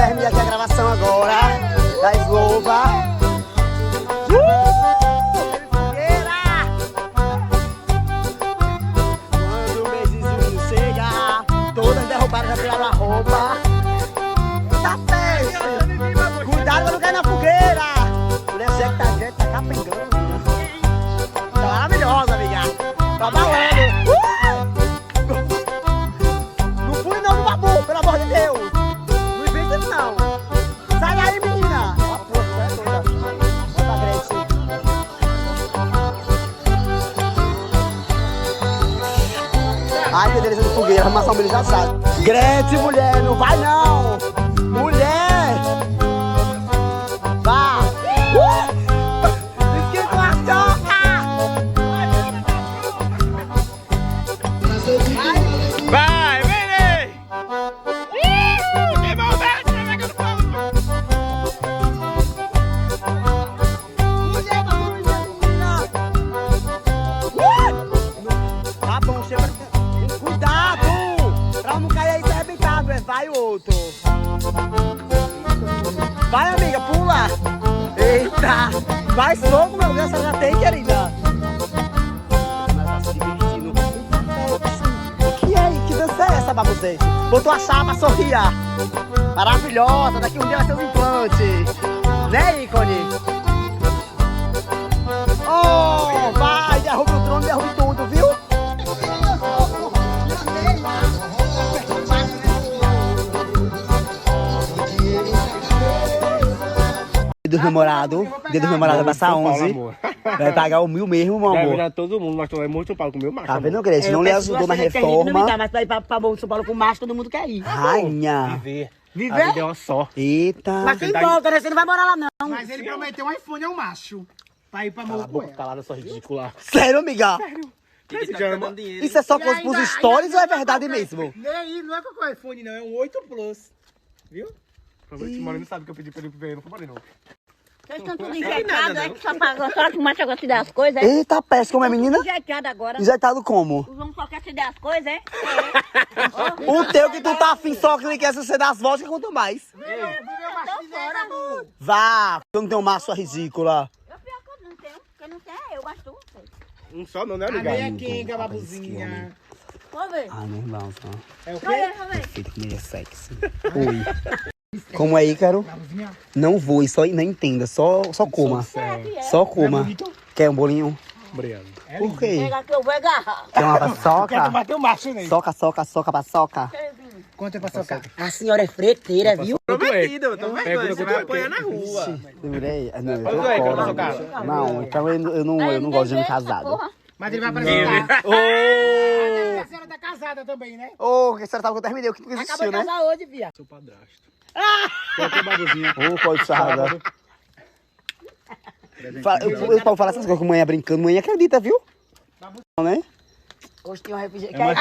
termina aqui a gravação agora da Slova. Quando o mêszinho chega, todas derrubaram, já tiraram a roupa. Tá peste! Cuidado pra não cair na fogueira! Mulher, já que tá gente, tá capengando, amiga. Tá maravilhosa, amiga. Tá balando. Não fui não no babu, pelo amor de Deus. Não inventa isso não. Sai daí, menina. Ó, porra, você é doida. Vai pra Gretchen. Ai, que delícia de fogueira, arrumação dele já sabe. Gretchen, mulher, não vai não. Mulher. Vá. Esquenta uma soca. Vai, vem! Envolvente, pegando fogo! Mulher, menina. Tá bom, chega. Cuidado! Pra não cair aí, tá arrebentado. Vai o outro. Vai, amiga, pula. Eita! Vai fogo, meu Deus, você já tem, querida. Mas tá se divertindo. Que é? Que dança é essa, babuzete? Botou a chapa, sorria. Maravilhosa, daqui um dia vai ser um implante. Né, ícone? Oh, vai, derruba o trono, derruba tudo, viu? Dia dos namorados vai passar 11. Vai pagar o 1.000 mesmo, meu Vai amor. virar todo mundo, mas tu vai muito São Paulo com o meu macho. Tá vendo, Gretchen? Não lhe ajudou na reforma. Mas pra ir pra São Paulo com macho, todo mundo quer ir. Rainha. Viver. Viver? A vida é uma só. Eita. Mas quem volta, né? Você não vai morar lá, não. Mas ele prometeu um iPhone ao macho. Pra ir pra Cala a boca, Mocoé. calada, sua ridícula. Sério, amiga? Jama. Isso é só coisa pros stories ou é verdade mesmo? Nem não é qualquer iPhone, não. É um 8 Plus. Viu? Provavelmente o Moreno sabe que eu pedi pra ele ver, não foi Moreno. Vocês estão tudo injetado, é que só que o macho agora se der as coisas, é? Eita, peste, como é, menina? Injetado agora. Injetado como? Os homens só querem se der as coisas, é? O teu que tu tá afim só que ele quer se você dar as voltas, quanto mais? Vá, eu não tenho maço, sua ridícula. Eu pior que eu não tenho, porque não tem é eu, mas tu. Um só não, né, A amiga? meia quenga, babuzinha. Vou ver. Ah, não, não, não. É o Vou ver, quê? vou ver. Feito que meio sexy. Oi. Como é, Ícaro? Babuzinha. Não vou, só não entenda, só coma. Só coma. Quer um bolinho? Obrigado. Por quê? Pega que eu vou agarrar. Quer uma Quer paçoca? tomar teu macho, né? Soca, soca, soca, paçoca. Quanto é pra socar? A senhora é freteira, viu? Prometido, eu tô vendo. Você vai apanhar na rua. Demorei? Não, eu Quanto é que eu vou tô socar? fora. Não, então eu não gosto de homem casado. Mas ele vai apresentar. Ô! A senhora tá casada também, né? Ô, que senhora tava que eu terminei, o que Acabou existiu, de né? casar hoje, fia. Seu padrasto. Qualquer babuzinha. Ô, coitada. O Paulo fala essas coisas com mãe brincando, mãe acredita, viu? Não, né? Hoje tem um refrigerante. mais-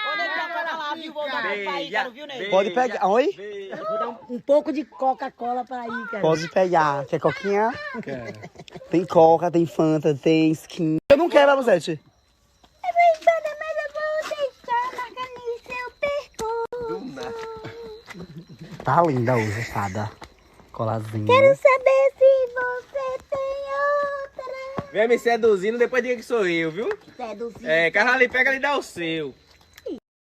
Ô, nego, já vai lá, viu? Vou dar pra ir, cara, viu, nego? Pode pegar. Oi? Vou dar um pouco de Coca-Cola pra ir, cara. Pode pegar. Quer coquinha? Tem coca, tem fanta, tem skin. Eu não quero, Babuzete. Tá linda hoje, fada. Colazinha. Quero saber se você tem outra. Vem me seduzindo, depois diga que sou eu, viu? Seduzindo. É, carro ali, pega ali e dá o seu.